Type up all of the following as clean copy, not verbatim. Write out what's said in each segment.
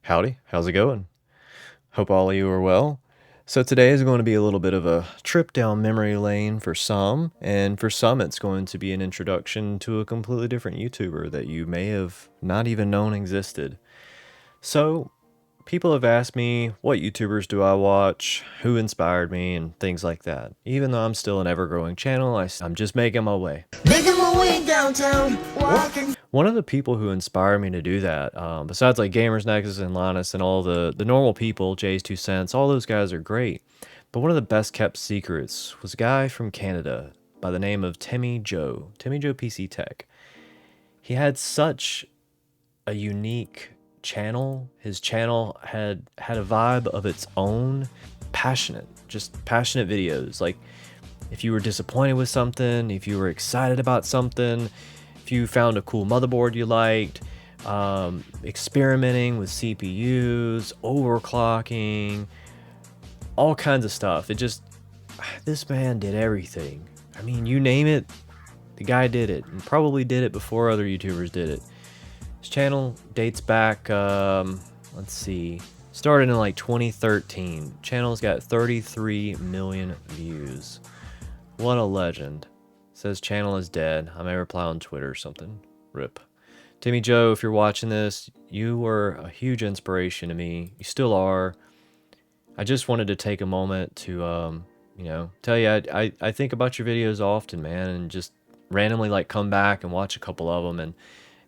Howdy, how's it going? Hope all of you are well. So today is going to be a little bit of a trip down memory lane for some, and for some it's going to be an introduction to a completely different YouTuber that you may have not even known existed. So people have asked me what YouTubers do I watch, who inspired me, and things like that. Even though I'm still an ever-growing channel, I'm just making my way. Making my way downtown, walking. One of the people who inspired me to do that, besides like Gamers Nexus and Linus and all the normal people, Jay's 2 Cents, all those guys are great. But one of the best kept secrets was a guy from Canada by the name of Timmy Joe PC Tech. He had such a unique channel. His channel had a vibe of its own, just passionate videos. Like if you were disappointed with something, if you were excited about something, if you found a cool motherboard you liked, experimenting with CPUs, overclocking, all kinds of stuff. This man did everything. I mean, you name it, the guy did it, and probably did it before other YouTubers did it. His channel dates back, let's see, started in like 2013. Channel's got 33 million views. What a legend. Says channel is dead. I may reply on Twitter or something. RIP. Timmy Joe, if you're watching this, you were a huge inspiration to me. You still are. I just wanted to take a moment to, tell you I think about your videos often, man, and just randomly like come back and watch a couple of them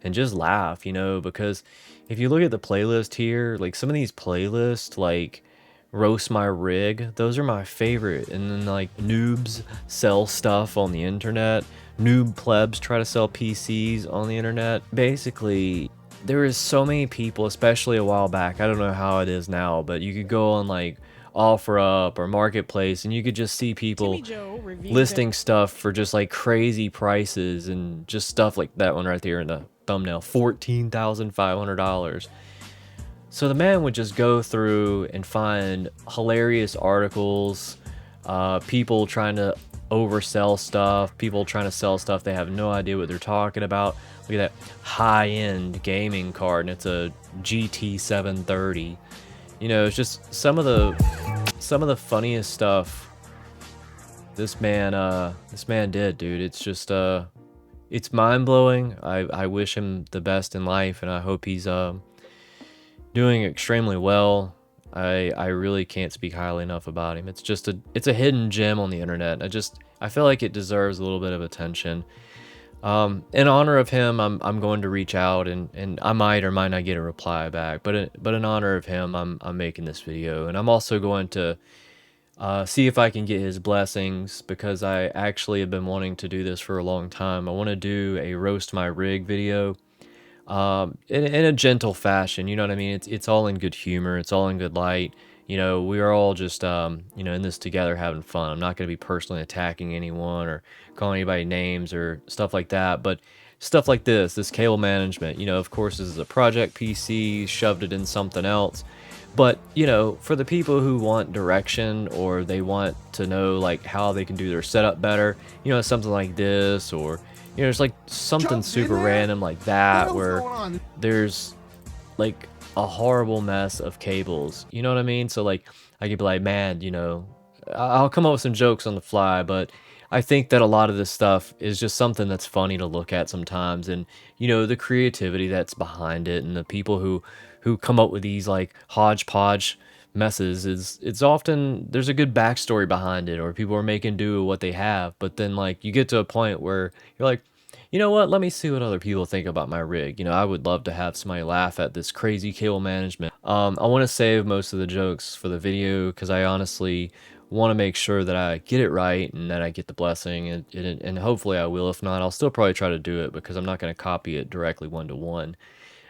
and just laugh, because if you look at the playlist here, like some of these playlists, like Roast My Rig, those are my favorite. And then like noobs sell stuff on the internet, Newb Plebs try to sell PCs on the internet. Basically, there is so many people, especially a while back, I don't know how it is now, but you could go on like OfferUp or Marketplace and you could just see people listing stuff for just like crazy prices and just stuff like that one right there in the thumbnail, $14,500. So the man would just go through and find hilarious articles, people trying to oversell stuff, people trying to sell stuff they have no idea what they're talking about. Look at that high-end gaming card, and it's a GT 730. It's just some of the funniest stuff this man did, dude. It's just it's mind-blowing. I wish him the best in life, and I hope he's doing extremely well. I really can't speak highly enough about him. It's a hidden gem on the internet. I feel like it deserves a little bit of attention. In honor of him, I'm going to reach out and I might or might not get a reply back. But in honor of him, I'm making this video, and I'm also going to see if I can get his blessings, because I actually have been wanting to do this for a long time. I want to do a roast my rig video. In a gentle fashion, you know what I mean? It's all in good humor. It's all in good light. We are all just, in this together having fun. I'm not going to be personally attacking anyone or calling anybody names or stuff like that. But stuff like this cable management, of course, this is a project PC, shoved it in something else. But, for the people who want direction or they want to know like how they can do their setup better, something like this, or it's like something super random like that where there's like a horrible mess of cables. You know what I mean? So like I could be like, man, I'll come up with some jokes on the fly, but I think that a lot of this stuff is just something that's funny to look at sometimes, and the creativity that's behind it, and the people who come up with these like hodgepodge messes it's often there's a good backstory behind it, or people are making do with what they have. But then like you get to a point where you're like, you know what, let me see what other people think about my rig. I would love to have somebody laugh at this crazy cable management. I want to save most of the jokes for the video, because I honestly want to make sure that I get it right and that I get the blessing, and hopefully I will. If not, I'll still probably try to do it, because I'm not going to copy it directly one-to-one.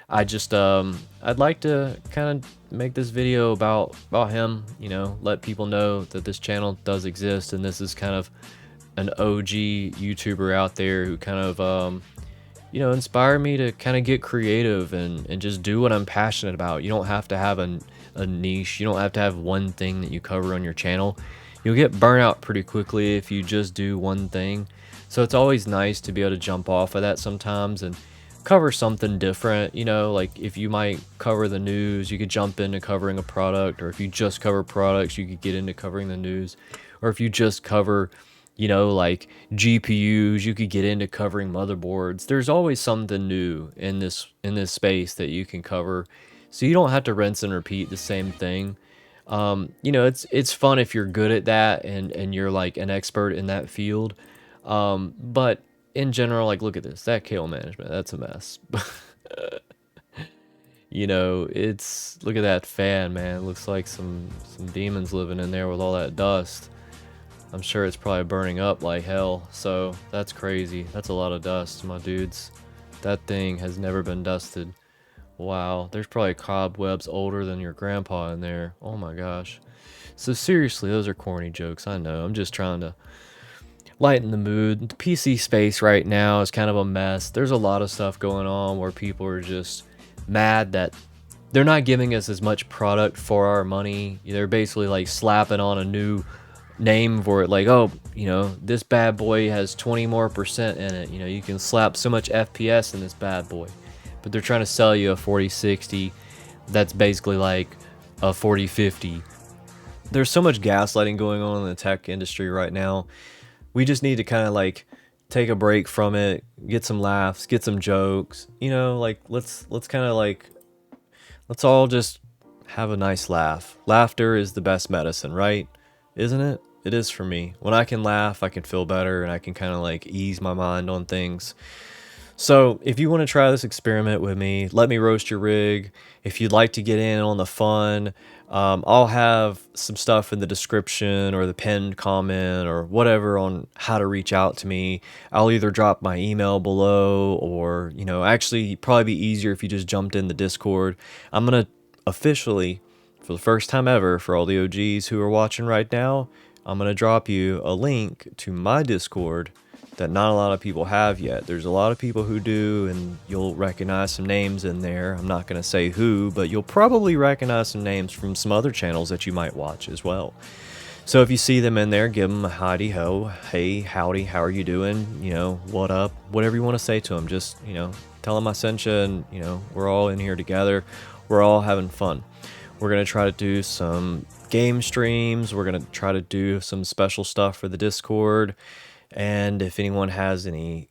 I'd like to kind of make this video about him, let people know that this channel does exist, and this is kind of an OG YouTuber out there who kind of, inspired me to kind of get creative and just do what I'm passionate about. You don't have to have a niche. You don't have to have one thing that you cover on your channel. You'll get burnt out pretty quickly if you just do one thing. So it's always nice to be able to jump off of that sometimes and cover something different, you know, like if you might cover the news, you could jump into covering a product, or if you just cover products, you could get into covering the news, or if you just cover, you know, like GPUs, you could get into covering motherboards. There's always something new in this space that you can cover, so you don't have to rinse and repeat the same thing. You know, it's fun if you're good at that and you're like an expert in that field. But in general, like look at this, that kale management, that's a mess. You know, it's look at that fan, man. It looks like some demons living in there with all that dust. I'm sure it's probably burning up like hell. So that's crazy. That's a lot of dust, my dudes. That thing has never been dusted. Wow, there's probably cobwebs older than your grandpa in there. Oh my gosh. So seriously, those are corny jokes. I know. I'm just trying to lighten the mood. The PC space right now is kind of a mess. There's a lot of stuff going on where people are just mad that they're not giving us as much product for our money. They're basically like slapping on a new name for it, like, oh, you know, this bad boy has 20 more percent in it. You know, you can slap so much FPS in this bad boy. But they're trying to sell you a 4060 that's basically like a 4050. There's so much gaslighting going on in the tech industry right now. We just need to kind of like take a break from it, get some laughs, get some jokes, you know, like let's kind of like let's all just have a nice laugh. Laughter is the best medicine, right? Isn't it? It is for me. When I can laugh, I can feel better and I can kind of like ease my mind on things. So if you want to try this experiment with me, let me roast your rig. If you'd like to get in on the fun, I'll have some stuff in the description or the pinned comment or whatever on how to reach out to me. I'll either drop my email below or, you know, actually it'd probably be easier if you just jumped in the Discord. I'm going to officially, for the first time ever, for all the OGs who are watching right now, I'm going to drop you a link to my Discord that not a lot of people have yet. There's a lot of people who do, and you'll recognize some names in there. I'm not going to say who, but you'll probably recognize some names from some other channels that you might watch as well. So if you see them in there, give them a howdy ho, hey, howdy, how are you doing? You know, what up? Whatever you want to say to them. Just, you know, tell them I sent you, and, you know, we're all in here together. We're all having fun. We're going to try to do some game streams. We're going to try to do some special stuff for the Discord. And if anyone has any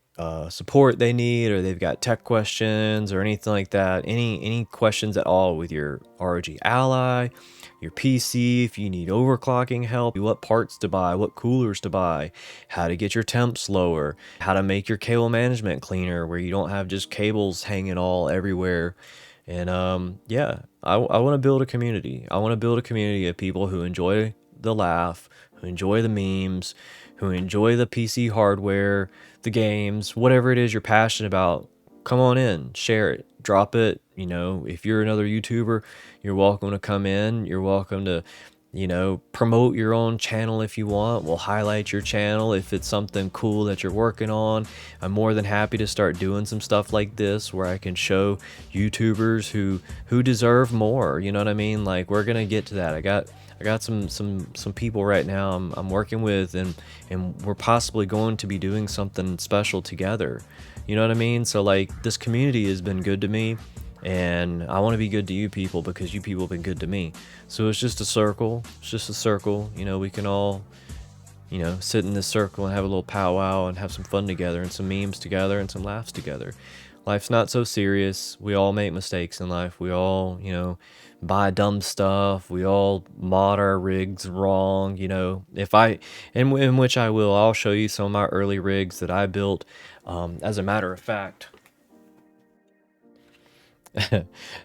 support they need, or they've got tech questions or anything like that, any questions at all with your ROG Ally, your PC, if you need overclocking help, what parts to buy, what coolers to buy, how to get your temps lower, how to make your cable management cleaner where you don't have just cables hanging all everywhere. And yeah, I want to build a community. I want to build a community of people who enjoy the laugh, who enjoy the memes, who enjoy the PC hardware, the games, whatever it is you're passionate about. Come on in, share it, drop it. You know, if you're another YouTuber, you're welcome to come in. You're welcome to, you know, promote your own channel if you want. We'll highlight your channel if it's something cool that you're working on. I'm more than happy to start doing some stuff like this where I can show YouTubers who deserve more. You know what I mean? Like, we're gonna get to that. I got some people right now I'm working with, and we're possibly going to be doing something special together. You know what I mean? So like, this community has been good to me, and I want to be good to you people because you people have been good to me. So it's just a circle. It's just a circle. You know, we can all, you know, sit in this circle and have a little powwow and have some fun together and some memes together and some laughs together. Life's not so serious. We all make mistakes in life. We all, you know, buy dumb stuff. We all mod our rigs wrong. You know, if I, in which I will, I'll show you some of my early rigs that I built. As a matter of fact,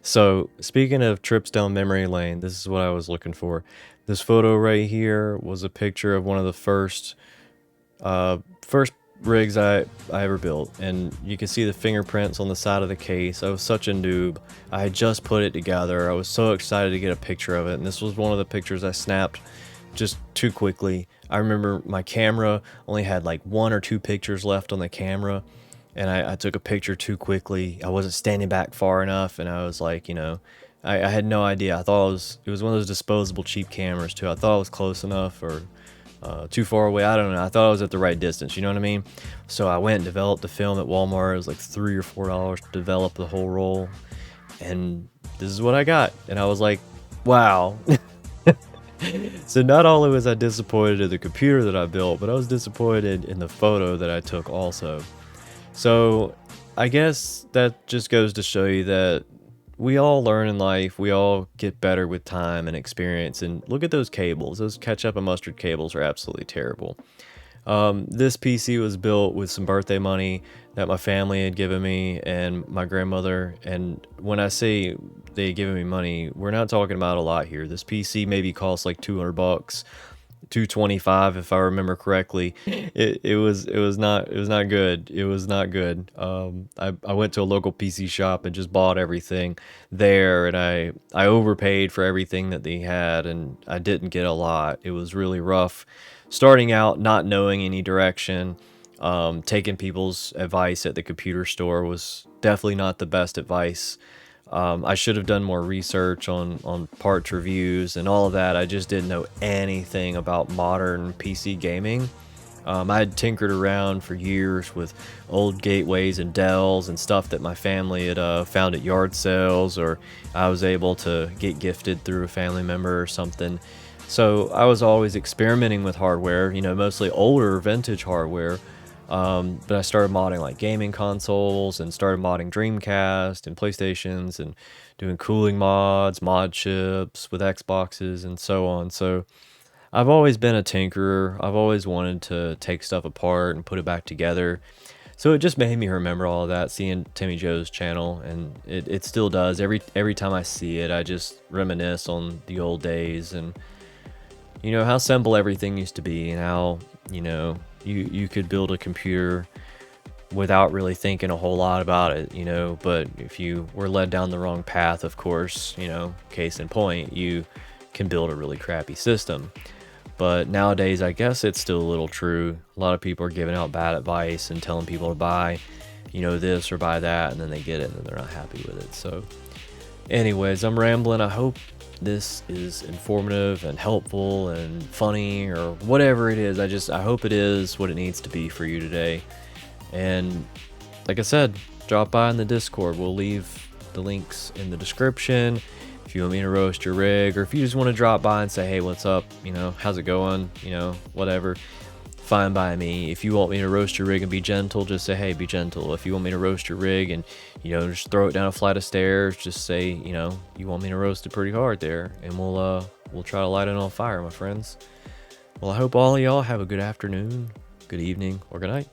so speaking of trips down memory lane, this is what I was looking for. This photo right here was a picture of one of the first rigs I ever built, and you can see the fingerprints on the side of the case. I was such a noob. I had just put it together. I was so excited to get a picture of it, and this was one of the pictures I snapped just too quickly. I remember my camera only had like 1 or 2 pictures left on the camera, and I took a picture too quickly. I wasn't standing back far enough, and I was like, you know, I had no idea. I thought it was one of those disposable cheap cameras too. I thought I was close enough, or too far away. I don't know. I thought I was at the right distance. You know what I mean? So I went and developed the film at Walmart. It was like $3 or $4 to develop the whole roll, and this is what I got. And I was like, wow. So not only was I disappointed in the computer that I built, but I was disappointed in the photo that I took also. So I guess that just goes to show you that we all learn in life. We all get better with time and experience. And look at those cables. Those ketchup and mustard cables are absolutely terrible. This PC was built with some birthday money that my family had given me and my grandmother. And when I say they given me money, we're not talking about a lot here. This PC maybe cost like $200, $225 if I remember correctly. It was not good. It was not good. I went to a local PC shop and just bought everything there, and I overpaid for everything that they had, and I didn't get a lot. It was really rough starting out, not knowing any direction. Taking people's advice at the computer store was definitely not the best advice. I should have done more research on parts reviews and all of that. I just didn't know anything about modern PC gaming. I had tinkered around for years with old gateways and Dells and stuff that my family had found at yard sales, or I was able to get gifted through a family member or something. So I was always experimenting with hardware, you know, mostly older vintage hardware. But I started modding like gaming consoles and started modding Dreamcast and PlayStations and doing cooling mods, mod chips with Xboxes and so on. So I've always been a tinkerer. I've always wanted to take stuff apart and put it back together. So it just made me remember all of that, seeing Timmy Joe's channel, and it still does. Every time I see it, I just reminisce on the old days and, you know, how simple everything used to be, and how, you know, you could build a computer without really thinking a whole lot about it, you know. But if you were led down the wrong path, of course, you know, case in point, you can build a really crappy system. But nowadays, I guess it's still a little true. A lot of people are giving out bad advice and telling people to buy, you know, this or buy that, and then they get it and then they're not happy with it. So anyways, I'm rambling. I hope this is informative and helpful and funny, or whatever it is. I hope it is what it needs to be for you today. And like I said, drop by in the Discord. We'll leave the links in the description if you want me to roast your rig, or if you just want to drop by and say, hey, what's up, you know, how's it going, you know, whatever, fine by me. If you want me to roast your rig and be gentle, just say, hey, be gentle. If you want me to roast your rig and, you know, just throw it down a flight of stairs, just say, you know, you want me to roast it pretty hard there, and we'll try to light it on fire, my friends. Well, I hope all of y'all have a good afternoon, good evening, or good night.